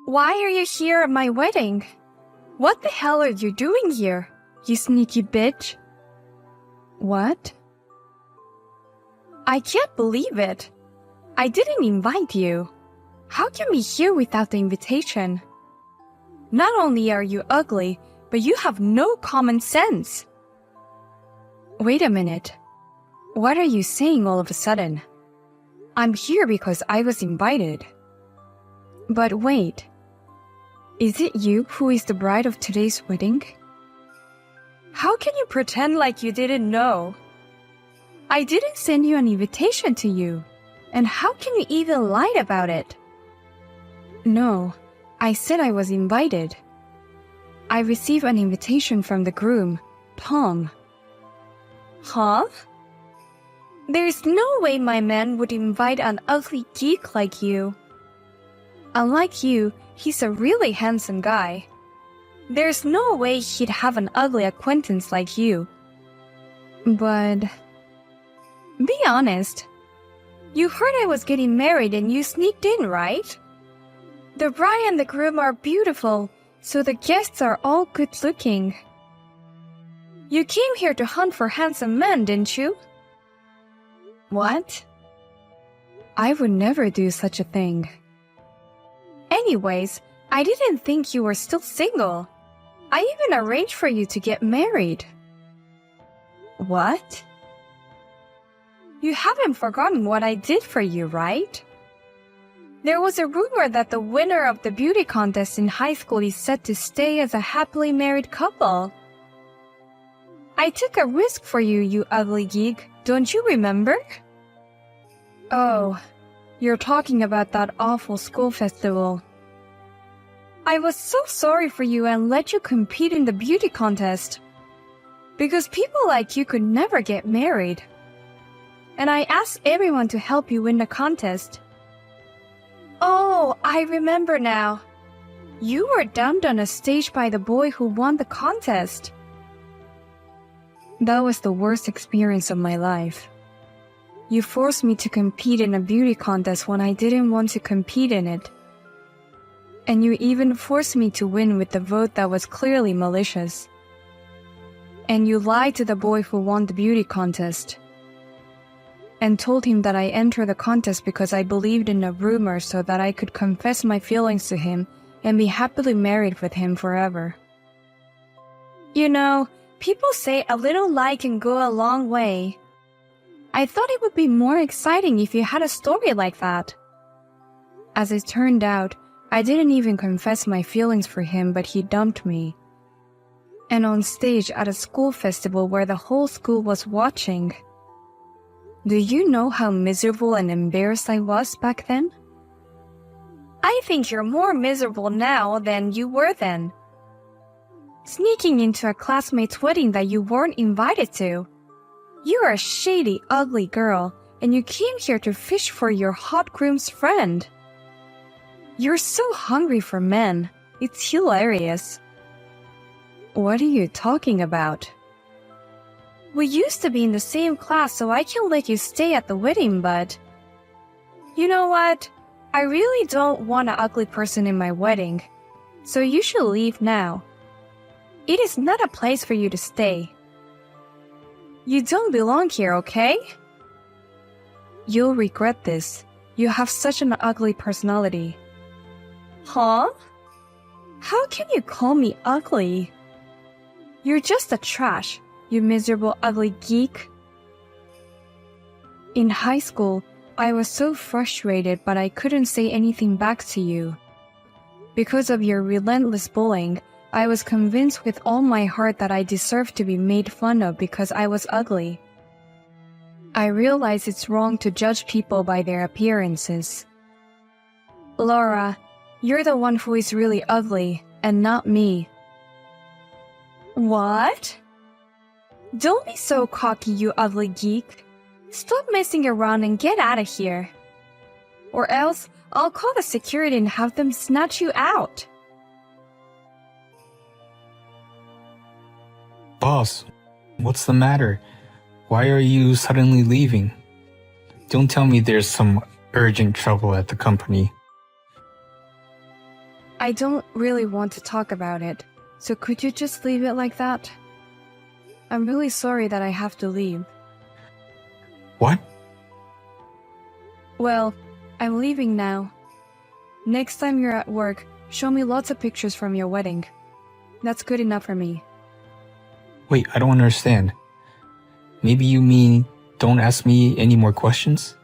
Why are you here at my wedding? What the hell are you doing here, you sneaky bitch? What? I can't believe it. I didn't invite you. How can we here without the invitation? Not only are you ugly, but you have no common sense. Wait a minute. What are you saying all of a sudden? I'm here because I was invited. But wait. Is it you who is the bride of today's wedding? How can you pretend like you didn't know? I didn't send you an invitation to you. And how can you even lie about it? No, I said I was invited. I received an invitation from the groom, Tom. Huh? There's no way my man would invite an ugly geek like you. Unlike you, he's a really handsome guy. There's no way he'd have an ugly acquaintance like you. But be honest. You heard I was getting married and you sneaked in, right? The bride and the groom are beautiful, so the guests are all good looking. You came here to hunt for handsome men, didn't you? What? I would never do such a thing. Anyways, I didn't think you were still single. I even arranged for you to get married. What? You haven't forgotten what I did for you, right? There was a rumor that the winner of the beauty contest in high school is set to stay as a happily married couple. I took a risk for you, you ugly geek, don't you remember? Oh, you're talking about that awful school festival. I was so sorry for you and let you compete in the beauty contest. Because people like you could never get married. And I asked everyone to help you win the contest. Oh, I remember now. You were dumped on a stage by the boy who won the contest. That was the worst experience of my life. You forced me to compete in a beauty contest when I didn't want to compete in it. And you even forced me to win with the vote that was clearly malicious. And you lied to the boy who won the beauty contest. And told him that I entered the contest because I believed in a rumor so that I could confess my feelings to him and be happily married with him forever. You know, people say a little lie can go a long way. I thought it would be more exciting if you had a story like that. As it turned out, I didn't even confess my feelings for him, but he dumped me. And on stage at a school festival where the whole school was watching. Do you know how miserable and embarrassed I was back then? I think you're more miserable now than you were then. Sneaking into a classmate's wedding that you weren't invited to. You're a shady, ugly girl, and you came here to fish for your hot groom's friend. You're so hungry for men. It's hilarious. What are you talking about? We used to be in the same class, so I can let you stay at the wedding, but... You know what? I really don't want an ugly person in my wedding, so you should leave now. It is not a place for you to stay. You don't belong here, okay? You'll regret this. You have such an ugly personality. Huh? How can you call me ugly? You're just a trash. You miserable, ugly geek. In high school, I was so frustrated, but I couldn't say anything back to you. Because of your relentless bullying, I was convinced with all my heart that I deserved to be made fun of because I was ugly. I realize it's wrong to judge people by their appearances. Laura, you're the one who is really ugly, and not me. What? Don't be so cocky, you ugly geek. Stop messing around and get out of here. Or else, I'll call the security and have them snatch you out. Boss, what's the matter? Why are you suddenly leaving? Don't tell me there's some urgent trouble at the company. I don't really want to talk about it, so could you just leave it like that? I'm really sorry that I have to leave. What? Well, I'm leaving now. Next time you're at work, show me lots of pictures from your wedding. That's good enough for me. Wait, I don't understand. Maybe you mean don't ask me any more questions?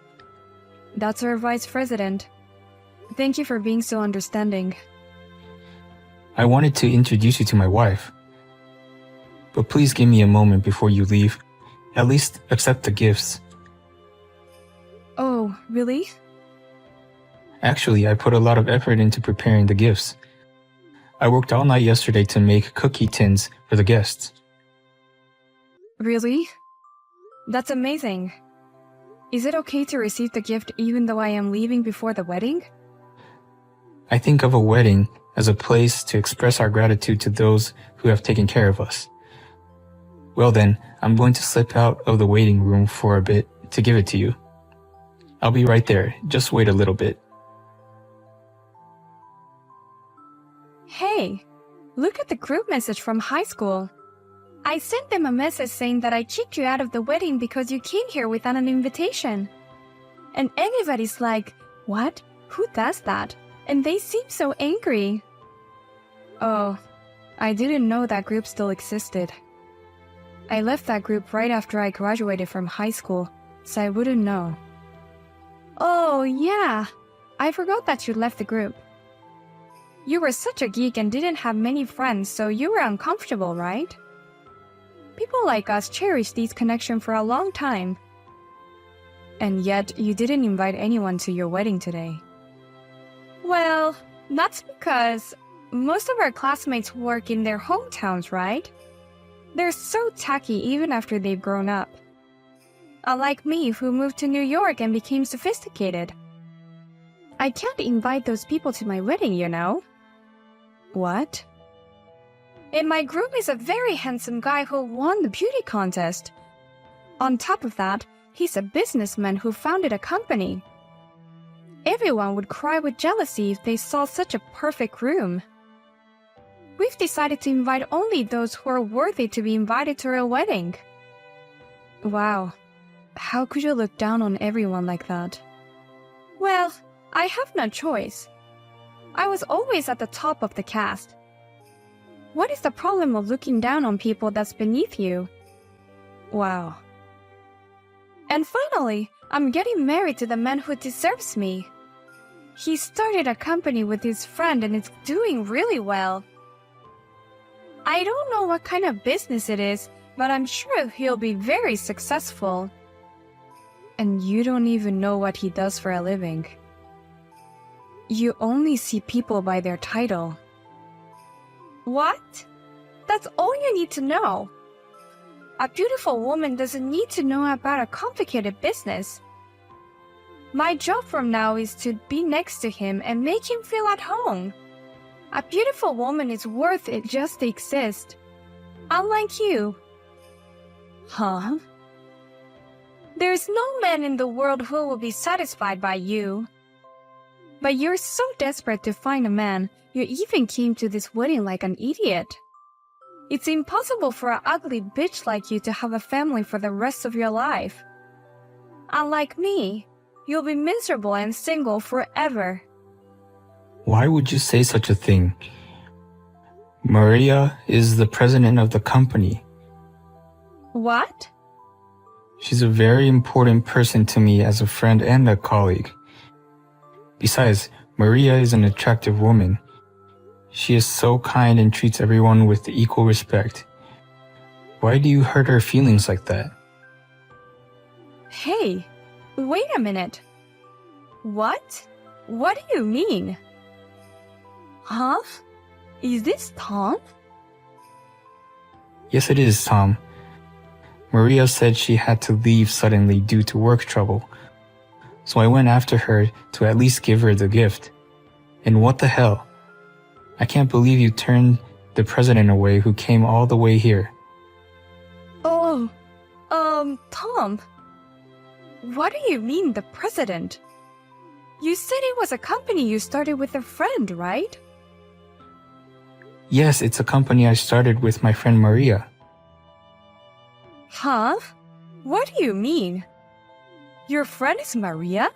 That's our vice president. Thank you for being so understanding. I wanted to introduce you to my wife. But please give me a moment before you leave. At least accept the gifts. Oh, really? Actually, I put a lot of effort into preparing the gifts. I worked all night yesterday to make cookie tins for the guests. Really? That's amazing. Is it okay to receive the gift even though I am leaving before the wedding? I think of a wedding as a place to express our gratitude to those who have taken care of us. Well then, I'm going to slip out of the waiting room for a bit to give it to you. I'll be right there. Just wait a little bit. Hey, look at the group message from high school. I sent them a message saying that I kicked you out of the wedding because you came here without an invitation. And everybody's like, what? Who does that? And they seem so angry. Oh, I didn't know that group still existed. I left that group right after I graduated from high school, so I wouldn't know. Oh, yeah. I forgot that you left the group. You were such a geek and didn't have many friends, so you were uncomfortable, right? People like us cherish these connections for a long time. And yet, you didn't invite anyone to your wedding today. Well, that's because most of our classmates work in their hometowns, right? They're so tacky even after they've grown up. Unlike me, who moved to New York and became sophisticated. I can't invite those people to my wedding, you know. What? And my groom is a very handsome guy who won the beauty contest. On top of that, he's a businessman who founded a company. Everyone would cry with jealousy if they saw such a perfect groom. We've decided to invite only those who are worthy to be invited to our wedding. Wow, how could you look down on everyone like that? Well, I have no choice. I was always at the top of the cast. What is the problem of looking down on people that's beneath you? Wow. And finally, I'm getting married to the man who deserves me. He started a company with his friend and it's doing really well. I don't know what kind of business it is, but I'm sure he'll be very successful. And you don't even know what he does for a living. You only see people by their title. What? That's all you need to know. A beautiful woman doesn't need to know about a complicated business. My job from now is to be next to him and make him feel at home. A beautiful woman is worth it just to exist. Unlike you. Huh? There's no man in the world who will be satisfied by you. But you're so desperate to find a man, you even came to this wedding like an idiot. It's impossible for an ugly bitch like you to have a family for the rest of your life. Unlike me, you'll be miserable and single forever. Why would you say such a thing? Maria is the president of the company. What? She's a very important person to me as a friend and a colleague. Besides, Maria is an attractive woman. She is so kind and treats everyone with equal respect. Why do you hurt her feelings like that? Hey, wait a minute. What? What do you mean? Huh? Is this Tom? Yes, it is, Tom. Maria said she had to leave suddenly due to work trouble. So I went after her to at least give her the gift. And what the hell? I can't believe you turned the president away who came all the way here. Oh, Tom. What do you mean, the president? You said it was a company you started with a friend, right? Yes, it's a company I started with my friend Maria. Huh? What do you mean? Your friend is Maria?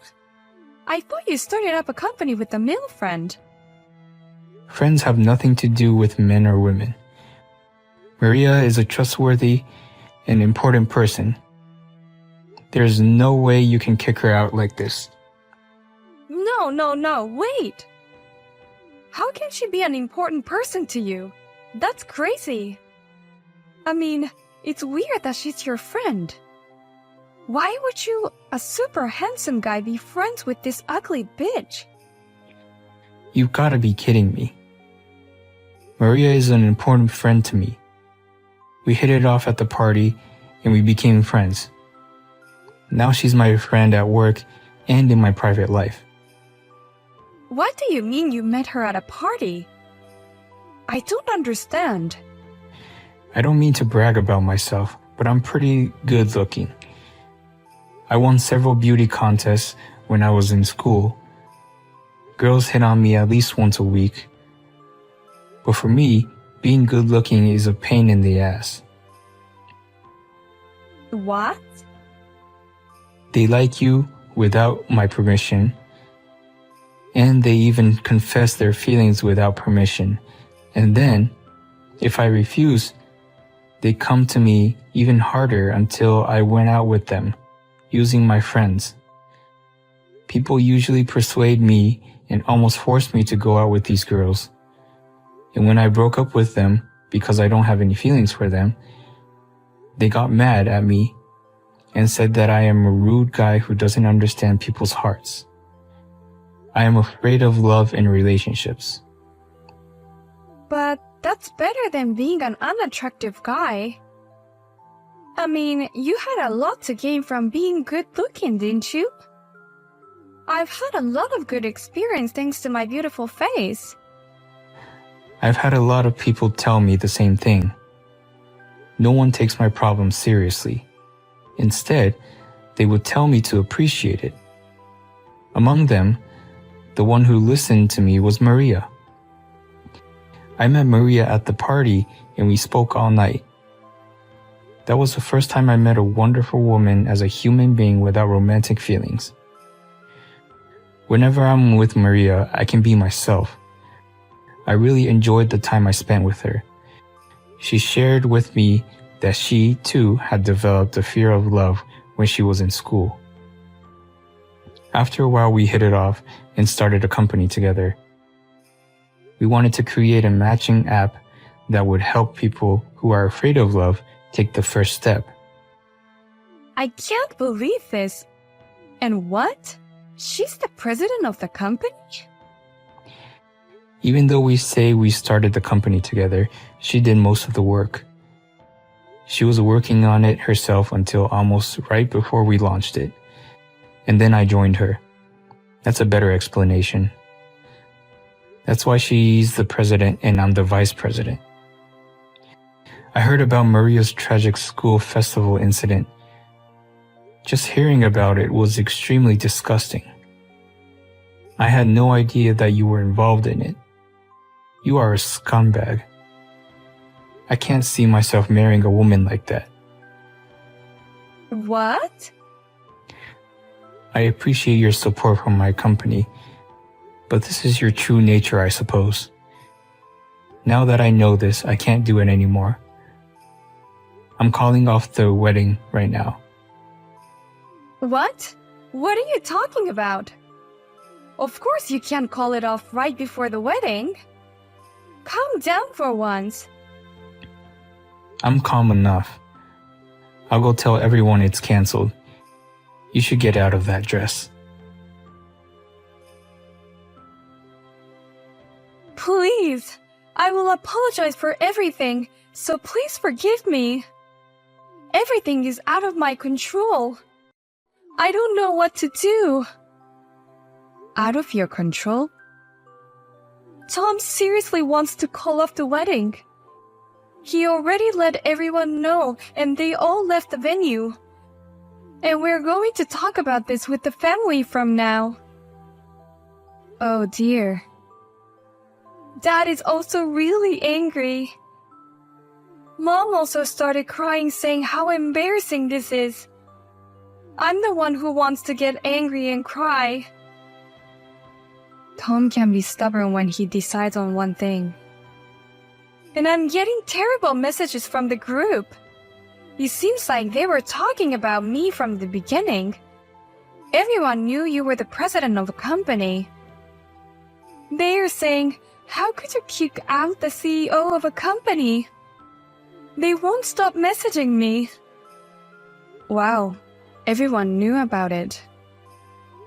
I thought you started up a company with a male friend. Friends have nothing to do with men or women. Maria is a trustworthy and important person. There's no way you can kick her out like this. No, wait! How can she be an important person to you? That's crazy. I mean, it's weird that she's your friend. Why would you, a super handsome guy, be friends with this ugly bitch? You've gotta be kidding me. Maria is an important friend to me. We hit it off at the party and we became friends. Now she's my friend at work and in my private life. What do you mean you met her at a party? I don't understand. I don't mean to brag about myself, but I'm pretty good looking. I won several beauty contests when I was in school. Girls hit on me at least once a week. But for me, being good looking is a pain in the ass. What? They like you without my permission, and they even confess their feelings without permission. And then, if I refuse, they come to me even harder until I went out with them, using my friends. People usually persuade me and almost force me to go out with these girls. And when I broke up with them, because I don't have any feelings for them, they got mad at me and said that I am a rude guy who doesn't understand people's hearts. I am afraid of love and relationships. But that's better than being an unattractive guy. I mean, you had a lot to gain from being good looking, didn't you? I've had a lot of good experience thanks to my beautiful face. I've had a lot of people tell me the same thing. No one takes my problems seriously. Instead, they would tell me to appreciate it. Among them, the one who listened to me was Maria. I met Maria at the party and we spoke all night. That was the first time I met a wonderful woman as a human being without romantic feelings. Whenever I'm with Maria, I can be myself. I really enjoyed the time I spent with her. She shared with me that she, too, had developed a fear of love when she was in school. After a while, we hit it off and started a company together. We wanted to create a matching app that would help people who are afraid of love take the first step. I can't believe this. And what? She's the president of the company? Even though we say we started the company together, she did most of the work. She was working on it herself until almost right before we launched it. And then I joined her. That's a better explanation. That's why she's the president and I'm the vice president. I heard about Maria's tragic school festival incident. Just hearing about it was extremely disgusting. I had no idea that you were involved in it. You are a scumbag. I can't see myself marrying a woman like that. What? I appreciate your support from my company, but this is your true nature, I suppose. Now that I know this, I can't do it anymore. I'm calling off the wedding right now. What? What are you talking about? Of course you can't call it off right before the wedding. Calm down for once. I'm calm enough. I'll go tell everyone it's canceled. You should get out of that dress. Please, I will apologize for everything, so please forgive me. Everything is out of my control. I don't know what to do. Out of your control? Tom seriously wants to call off the wedding. He already let everyone know and they all left the venue. And we're going to talk about this with the family from now. Oh dear. Dad is also really angry. Mom also started crying, saying how embarrassing this is. I'm the one who wants to get angry and cry. Tom can be stubborn when he decides on one thing. And I'm getting terrible messages from the group. It seems like they were talking about me from the beginning. Everyone knew you were the president of a company. They are saying, how could you kick out the CEO of a company? They won't stop messaging me. Wow, everyone knew about it.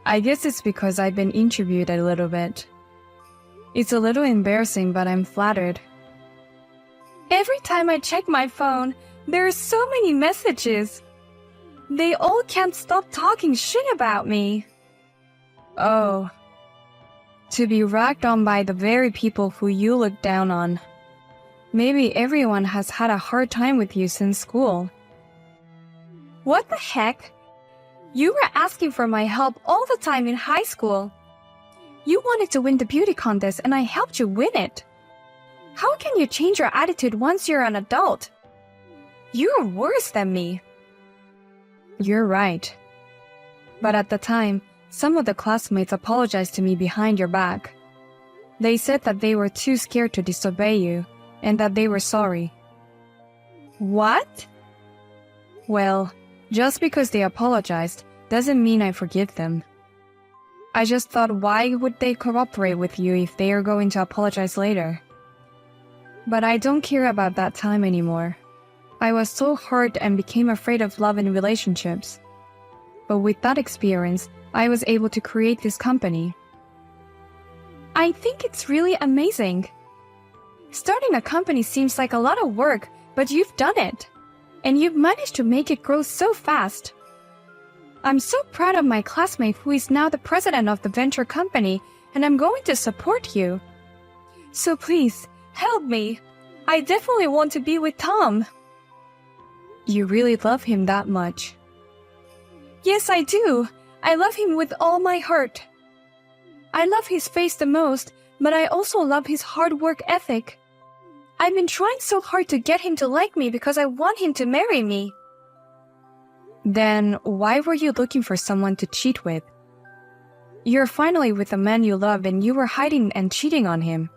I guess it's because I've been interviewed a little bit. It's a little embarrassing, but I'm flattered. Every time I check my phone, there are so many messages. They all can't stop talking shit about me. Oh. To be ragged on by the very people who you look down on. Maybe everyone has had a hard time with you since school. What the heck? You were asking for my help all the time in high school. You wanted to win the beauty contest and I helped you win it. How can you change your attitude once you're an adult? You're worse than me. You're right. But at the time, some of the classmates apologized to me behind your back. They said that they were too scared to disobey you, and that they were sorry. What? Well, just because they apologized doesn't mean I forgive them. I just thought, why would they cooperate with you if they are going to apologize later? But I don't care about that time anymore. I was so hurt and became afraid of love and relationships. But with that experience, I was able to create this company. I think it's really amazing. Starting a company seems like a lot of work, but you've done it. And you've managed to make it grow so fast. I'm so proud of my classmate who is now the president of the venture company, and I'm going to support you. So please, help me. I definitely want to be with Tom. You really love him that much? Yes, I do. I love him with all my heart. I love his face the most, but I also love his hard work ethic. I've been trying so hard to get him to like me because I want him to marry me. Then why were you looking for someone to cheat with? You're finally with a man you love and you were hiding and cheating on him.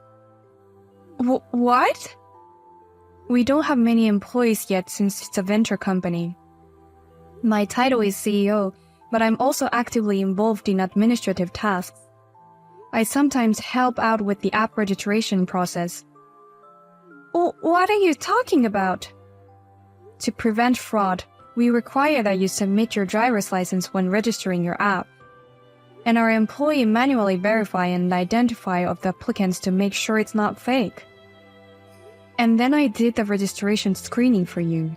What? We don't have many employees yet since it's a venture company. My title is CEO, but I'm also actively involved in administrative tasks. I sometimes help out with the app registration process. What are you talking about? To prevent fraud, we require that you submit your driver's license when registering your app. And our employee manually verify and identify of the applicants to make sure it's not fake. And then I did the registration screening for you.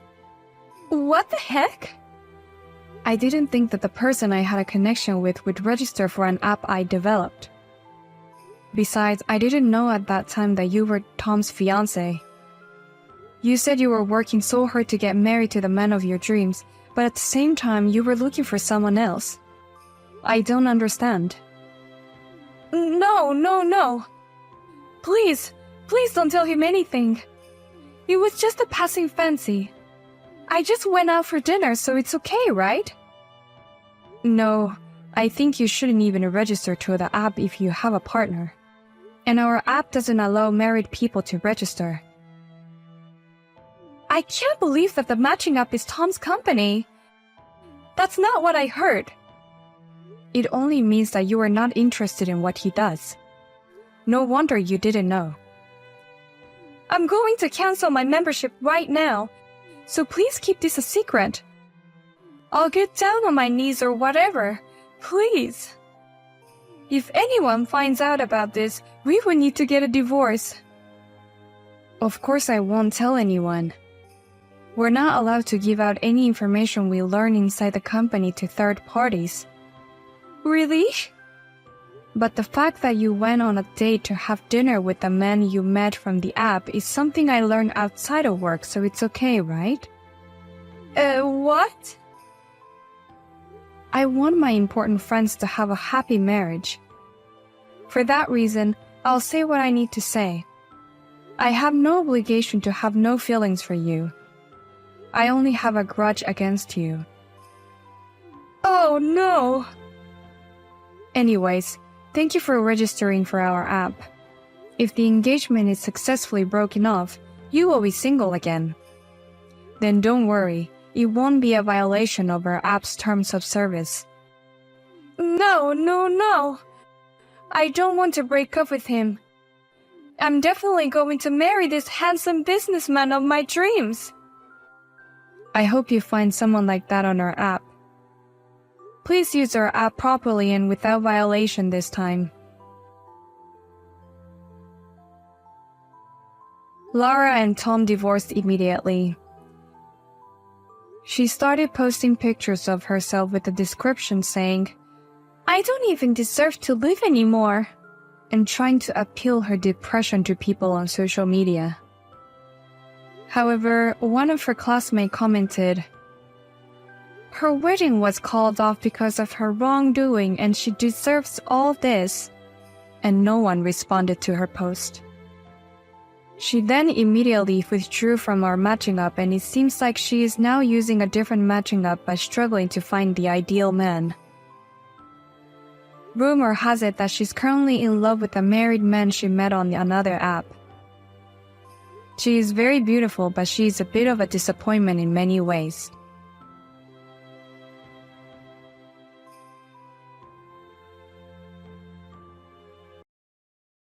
What the heck? I didn't think that the person I had a connection with would register for an app I developed. Besides, I didn't know at that time that you were Tom's fiancé. You said you were working so hard to get married to the man of your dreams, but at the same time you were looking for someone else. I don't understand. No. Please don't tell him anything. It was just a passing fancy. I just went out for dinner, so it's okay, right? No, I think you shouldn't even register to the app if you have a partner. And our app doesn't allow married people to register. I can't believe that the matching app is Tom's company. That's not what I heard. It only means that you are not interested in what he does. No wonder you didn't know. I'm going to cancel my membership right now, so please keep this a secret. I'll get down on my knees or whatever, please. If anyone finds out about this, we will need to get a divorce. Of course I won't tell anyone. We're not allowed to give out any information we learn inside the company to third parties. Really? But the fact that you went on a date to have dinner with the man you met from the app is something I learned outside of work, so it's okay, right? What? I want my important friends to have a happy marriage. For that reason, I'll say what I need to say. I have no obligation to have no feelings for you. I only have a grudge against you. Oh no! Anyways, thank you for registering for our app. If the engagement is successfully broken off, you will be single again. Then don't worry, it won't be a violation of our app's terms of service. No. I don't want to break up with him. I'm definitely going to marry this handsome businessman of my dreams. I hope you find someone like that on our app. Please use our app properly and without violation this time. Laura and Tom divorced immediately. She started posting pictures of herself with a description saying, "I don't even deserve to live anymore," and trying to appeal her depression to people on social media. However, one of her classmates commented, "Her wedding was called off because of her wrongdoing and she deserves all this," and no one responded to her post. She then immediately withdrew from our matching app, and it seems like she is now using a different matching app by struggling to find the ideal man. Rumor has it that she's currently in love with a married man she met on another app. She is very beautiful, but she is a bit of a disappointment in many ways.